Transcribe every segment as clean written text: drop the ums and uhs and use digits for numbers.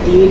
3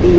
3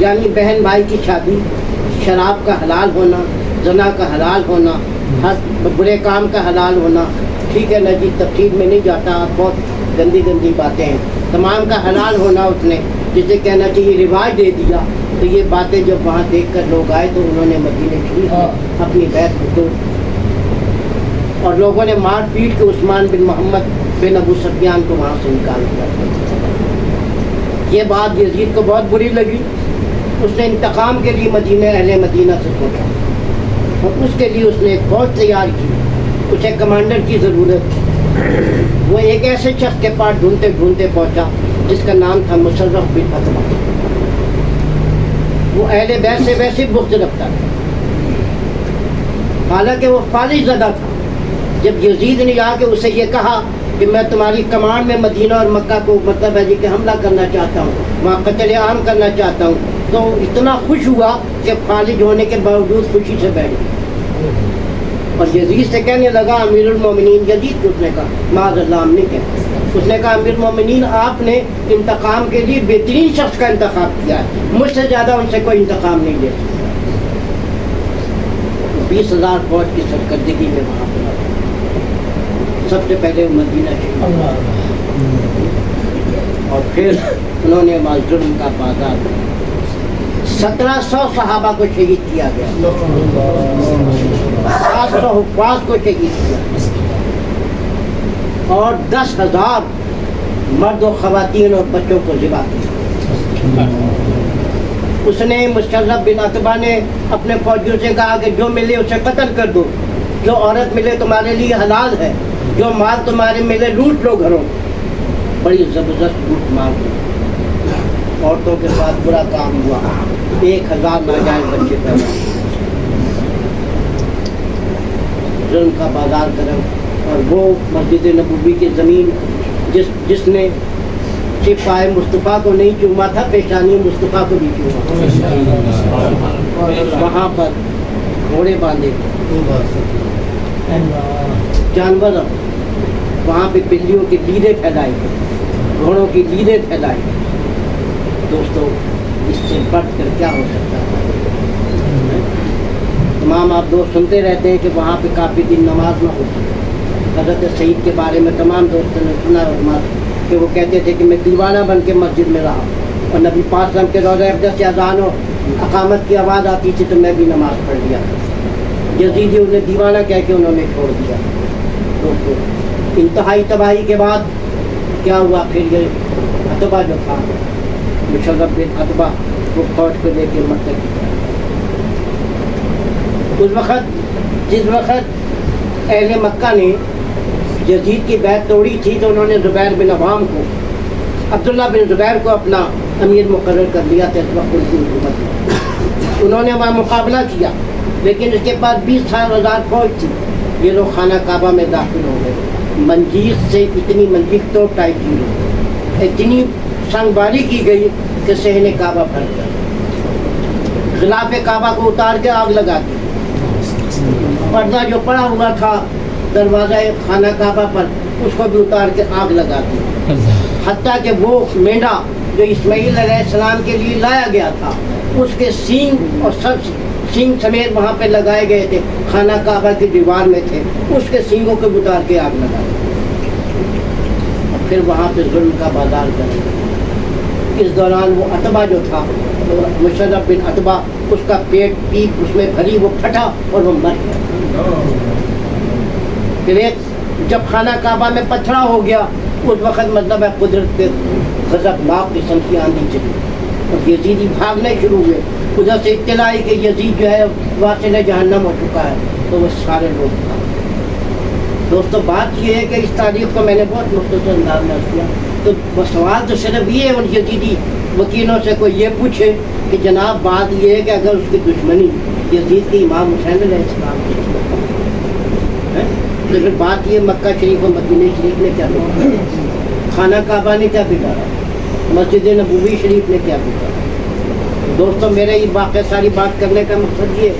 یعنی بہن بھائی کی شادی، شراب کا حلال ہونا، زنا کا حلال ہونا، ہر برے کام کا حلال ہونا، ٹھیک ہے نا جی، تفصیل میں نہیں جاتا، بہت گندی گندی باتیں ہیں، تمام کا حلال ہونا اس نے جسے کہنا چاہیے رواج دے دیا. تو یہ باتیں جب وہاں دیکھ کر لوگ آئے تو انہوں نے مدینہ شریف میں اپنی بیعت کو توڑ، اور لوگوں نے مار پیٹ کے عثمان بن محمد بن ابو سفیان کو وہاں سے نکال دیا. یہ بات یزید کو بہت بری لگی. اس نے انتقام کے لیے اہل مدینہ سے سوچا، اور اس کے لیے اس نے ایک فوج تیار کی. اسے کمانڈر کی ضرورت تھی. وہ ایک ایسے شخص کے پاس ڈھونڈتے ڈھونڈتے پہنچا جس کا نام تھا مصرف بن عتبہ. وہ اہل بیت سے ویسے بغض رکھتا تھا، حالانکہ وہ فالج زدہ تھا. جب یزید نے آ کے اسے یہ کہا کہ میں تمہاری کمان میں مدینہ اور مکہ کو مطلب ہے کہ حملہ کرنا چاہتا ہوں، وہاں قتل عام کرنا چاہتا ہوں، تو اتنا خوش ہوا کہ فالج ہونے کے باوجود خوشی سے بیٹھ گیا اور یزید سے کہنے لگا امیر المومنین. یزید کو اس نے کہا معاذ اللہ، ہم نہیں کہتے. اس نے کہا امیر المومنین آپ نے انتقام کے لیے بہترین شخص کا انتخاب کیا ہے، مجھ سے زیادہ ان سے کوئی انتقام نہیں لے سکتا. 20,000 فوج کی سرکردگی میں وہاں پر سب سے پہلے مدینہ شریف، اور پھر انہوں نے ظلم کا بازار 1700 صحابہ کو شہید کیا گیا، 700 حفاظ کو شہید کیا، اور 10,000 مرد و خواتین اور بچوں کو ذبح کیا. اس نے مصرف بن عتبہ نے اپنے فوجیوں سے کہا کہ جو ملے اسے قتل کر دو، جو عورت ملے تمہارے لیے حلال ہے، جو مال تمہارے ملے لوٹ لو گھروں. بڑی زبردست لوٹ مار دی. عورتوں کے ساتھ برا کام ہوا، 1,000 ناجائز بچے پیدا. ظلم کا بازار گرم. اور وہ مسجد نبوی کی زمین جس نے پائے مصطفیٰ کو نہیں چوما تھا، پیشانی مصطفیٰ کو بھی چوما. وہاں پر گھوڑے باندھے، جانور، وہاں پہ بلیوں کی لیدیں پھیلائی، گھوڑوں کی لیدیں پھیلائی. دوستو اس سے بڑھ کر کیا ہو سکتا ہے؟ تمام آپ دوست سنتے رہتے ہیں کہ وہاں پہ کافی دن نماز نہ ہو سکے. حضرت سعید کے بارے میں تمام دوستوں نے سنا کہ وہ کہتے تھے کہ میں دیوانہ بن کے مسجد میں رہا، اور نبی پاک صلی اللہ علیہ وسلم کے روضہ اقدس سے اذان و اقامت کی آواز آتی تھی تو میں بھی نماز پڑھ لیا. یزیدی انہیں دیوانہ کہہ کے انہوں نے چھوڑ دیا. دوستو انتہائی تباہی کے بعد کیا ہوا؟ پھر یہ عتبہ جو تھا، مصرف بن عتبہ، وہ فوج کو لے کے مکہ کی طرف. اس وقت جس وقت اہل مکہ نے یزید کی بیعت توڑی تھی تو انہوں نے زبیر بن عوام کو، عبداللہ بن زبیر کو اپنا امیر مقرر کر لیا تھا. اس وقت ان کی حکومت میں انہوں نے وہاں مقابلہ کیا، لیکن اس کے پاس 20,000 فوج تھی. یہ لوگ خانہ کعبہ میں داخل ہو گئے. منجیق سے اتنی منجیق تو ٹائپ کی گئی، اتنی سنگ باری کی گئی کہ صحن کعبہ پھٹ گیا. غلاف کعبہ کو اتار کے آگ لگا دی. پردہ جو پڑا ہوا تھا دروازہ خانہ کعبہ پر اس کو بھی اتار کے آگ لگا دی. حتیٰ کہ وہ مینڈا جو اسماعیل علیہ السلام کے لیے لایا گیا تھا، اس کے سینگ اور سب سینگ سمیت وہاں پہ لگائے گئے تھے، خانہ کعبہ کی دیوار میں تھے، اس کے سینگوں کو بھی اتار کے آگ لگا دی. اور پھر وہاں پہ ظلم کا بازار کرے. اس دوران وہ عتبہ جو تھا، مصرف بن عتبہ، اس کا پیٹ پیپ اس میں بھری، وہ پھٹا اور وہ مر گیا. پھر جب خانہ کعبہ میں پتھرا ہو گیا، اس وقت مطلب ہے قدرت پہ غضبناک قسم کی آندھی چلی اور یزیدی بھاگنے شروع ہوئے. ادھر سے اطلاع آئی کہ یزید جو ہے واصل جہنم ہو چکا ہے، تو وہ سارے لوگ تھا. دوستو بات یہ ہے کہ اس تاریخ کو میں نے بہت مختصر انداز میں کیا، تو سوال تو صرف یہ ہے ان یزیدی وکیلوں سے کوئی یہ پوچھے کہ جناب بات یہ ہے کہ اگر اس کی دشمنی یزید کی امام حسین علیہ السلام کی تو پھر بات یہ مکہ شریف اور مدینہ شریف نے کیا بگاڑا، خانہ کعبہ نے کیا بگاڑا، مسجد نبوی شریف نے کیا بگاڑا. دوستوں میرے یہ واقع ساری بات کرنے کا مقصد یہ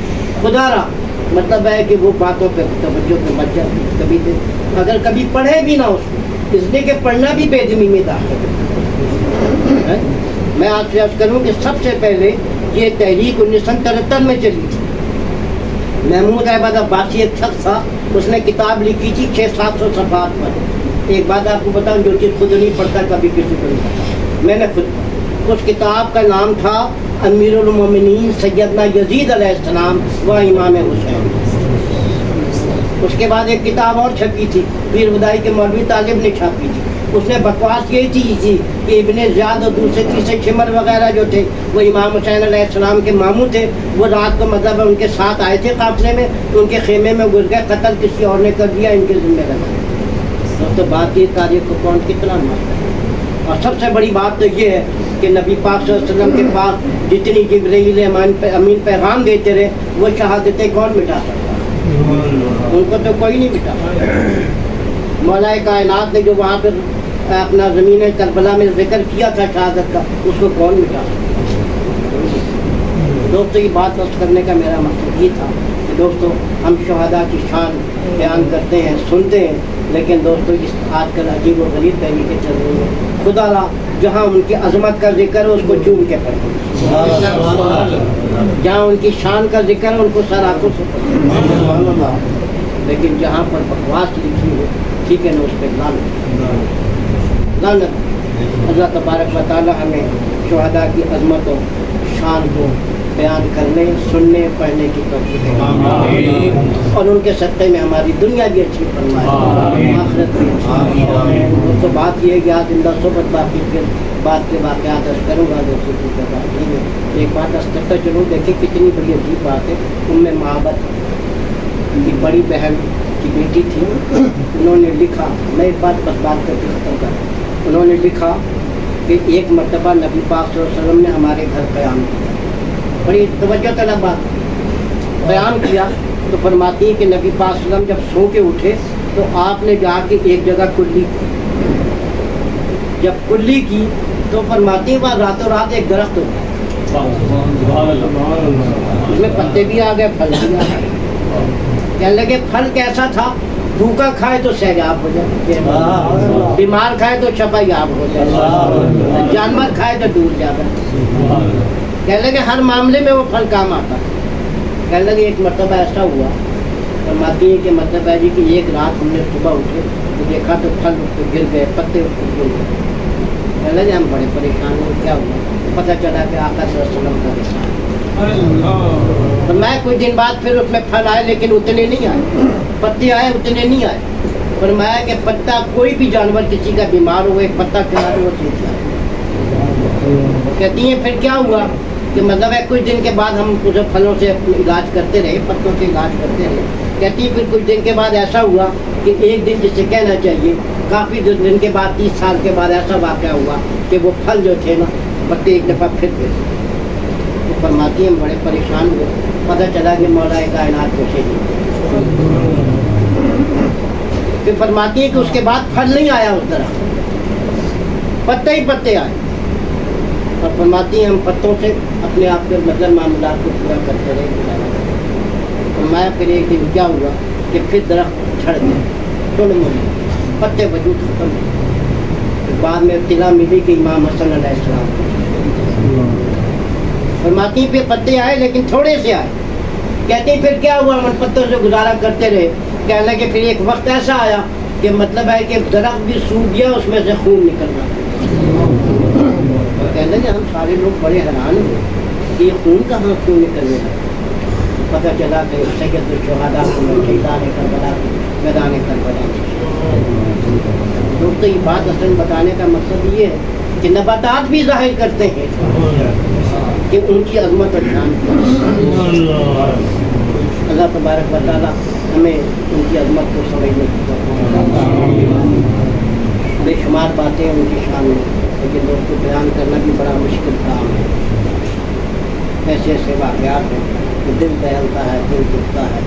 خدا را مطلب ہے کہ وہ باتوں پہ توجہ پہ بچ جاتی کبھی دے، اگر کبھی پڑھے بھی نہ اس لیے کہ پڑھنا بھی بے دمی میں داخل ہے. میں آپ سے عرض کروں کہ سب سے پہلے یہ تحریک 1973 میں چلی. محمود احمد عباسی ایک شخص تھا, اس نے کتاب لکھی تھی 600-700 صفحات پر. ایک بات آپ کو بتاؤں جو چیز خود نہیں پڑھتا کبھی کسی کو نہیں پڑھتا, میں نے خود. اس کتاب کا نام تھا امیر المومنین سیدنا یزید علیہ السلام و امام حسین. اس کے بعد ایک کتاب اور چھپی تھی, پیر بدائی کے مولوی طالب نے چھاپی تھی. اس نے بکواس یہی تھی کہ ابن زیاد اور دوسرے تیسرے شمر وغیرہ جو تھے وہ امام حسین علیہ السلام کے ماموں تھے. وہ رات کو مطلب ان کے ساتھ آئے تھے قافلے میں, ان کے خیمے میں گھس گئے, قتل کسی اور نے کر دیا, ان کے ذمہ رکھا. تو بات یہ تاریخ کو کون کتنا مانتا ہے. اور سب سے بڑی بات تو یہ ہے کہ نبی پاک صلی اللہ علیہ وسلم کے پاس جتنی جبرائیل امین پیغام دیتے رہے وہ شہادتیں کون مٹا سکتا, ان کو تو کوئی نہیں مٹا سکتا. مولا کائنات نے جو وہاں پہ اپنا زمین کربلا میں ذکر کیا تھا شہادت کا, اس کو کون مٹا سکتا. دوستو یہ بات بس کرنے کا میرا مقصد یہ تھا کہ دوستو ہم شہداء کی شان بیان کرتے ہیں, سنتے ہیں, لیکن دوستو اس آج کل عجیب و غریب طریقے چل رہی ہیں. خدا را جہاں ان کی عظمت کا ذکر ہے اس کو چوم کے پڑھیں, جہاں ان کی شان کا ذکر ہے ان کو سر آنکھوں سے پڑھیں, لیکن جہاں پر بکواس لکھی ہو ٹھیک ہے نا اس پہ لعنت. اللہ تبارک و تعالی ہمیں شہداء کی عظمت و شان کو بیان کرنے, سننے, پڑھنے کی توفیق دے, اور ان کے صدقے میں ہماری دنیا بھی اچھی فرمائے, آخرت بھی اچھی. تو بات یہ ہے کہ آج زندہ صحبت باقی کے بعد کے واقعات عرض کروں گا. دوستوں کی بات نہیں ہے, ایک بات عرض کرتا چلوں. دیکھیں کتنی بڑی عجیب بات ہے. معبد کی بڑی بہن کی بیٹی تھی, انہوں نے لکھا, میں ایک بات بس بات کر کے ختم کر, انہوں نے لکھا کہ ایک مرتبہ نبی پاک صلی اللہ علیہ وسلم نے ہمارے گھر قیام کیا. بڑی توجہ طلب بات, قیام کیا تو فرماتی ہے کہ نبی پاک صلی اللہ علیہ وسلم جب سو کے اٹھے تو آپ نے جا کے ایک جگہ کلی کی. جب کلی کی تو فرماتی ہے وہاں راتوں رات ایک درخت ہو گیا, اس میں پتے بھی آ گئے, پھل بھی آ گئے. کہنے لگے پھل کیسا تھا, بھوکا کھائے تو سیلاب ہو جائے, بیمار کھائے تو شفا یاب ہو جائے, جانور کھائے تو دور جا کر. کہنے لگے ہر معاملے میں وہ پھل کام آتا ہے. کہنے لگے ایک مرتبہ ایسا ہوا, فرماتی ہے کہ مطلب ہے جی کہ ایک رات ہم نے صبح اٹھے تو دیکھا تو پھل اس پہ گر گئے, پتے اس پہ گر گئے. کہنے لگے ہم بڑے پریشان ہوئے, کیا ہوا. پتہ چلا کہ آقا صلی اللہ علیہ وسلم کا رسالہ. تو میں کچھ دن بعد پھر اس میں پھل آئے لیکن اتنے نہیں آئے, پتے آئے اتنے نہیں آئے. فرمایا کہ پتا کوئی بھی جانور کسی کا بیمار ہو ایک پتا کھلا دو وہ ٹھیک جائے. کہتی ہیں پھر کیا ہوا کہ مطلب ہے کچھ دن کے بعد ہم کچھ پھلوں سے علاج کرتے رہے, پتوں سے علاج کرتے رہے. کہتی ہیں پھر کچھ دن کے بعد ایسا ہوا کہ ایک دن جسے کہنا چاہیے کافی دن کے بعد 30 سال کے بعد ایسا واقعہ ہوا کہ وہ پھل جو تھے نا پتے ایک دفعہ پھر گئے. تو فرماتی ہیں ہم بڑے پریشان ہوئے, پتہ چلا کہ مولا کائنات کو چاہیے. پھر فرماتی ہیں کہ اس کے بعد پھل نہیں آیا اس طرح, پتے ہی پتے آئے. اور فرماتی ہیں ہم پتوں سے اپنے آپ کے مطلب معاملات کو پورا کرتے رہے. فرمایا پھر ایک دن کیا ہوا کہ پھر درخت چھڑ گئے, ٹوڑ مڑے, پتے وجود ختم ہوئے. بعد میں اطلاع ملی کہ امام حسن علیہ السلام. فرماتی پھر پتے آئے لیکن تھوڑے سے آئے. کہتے ہیں پھر کیا ہوا, ہم ان پتوں سے گزارا کرتے رہے. کہنے لگے پھر ایک وقت ایسا آیا کہ مطلب ہے کہ درخت بھی سوکھ گیا, اس میں سے خون نکل رہا. کہنے لگے ہم سارے لوگ بڑے حیران ہوئے کہ یہ خون کہاں کیوں نکلنے لگا. پتہ چلا کہ سید الشہداء کو شہیدان کربلا میدان کربلا. دوستو یہ بات اصل بتانے کا مقصد یہ ہے کہ نباتات بھی ظاہر کرتے ہیں کہ ان کی عظمت اور شان. اللہ تبارک و تعالیٰ ہمیں ان کی عظمت کو سمجھنے کی بے شمار باتیں ان کی شان میں, لیکن لوگ کو بیان کرنا بھی بڑا مشکل کام ہے. ایسے ایسے واقعات ہیں کہ دل دہلتا ہے, دل دکھتا ہے.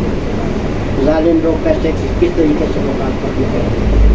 ظالم لوگ کیسے کس طریقے سے مخالفت کرتے ہیں.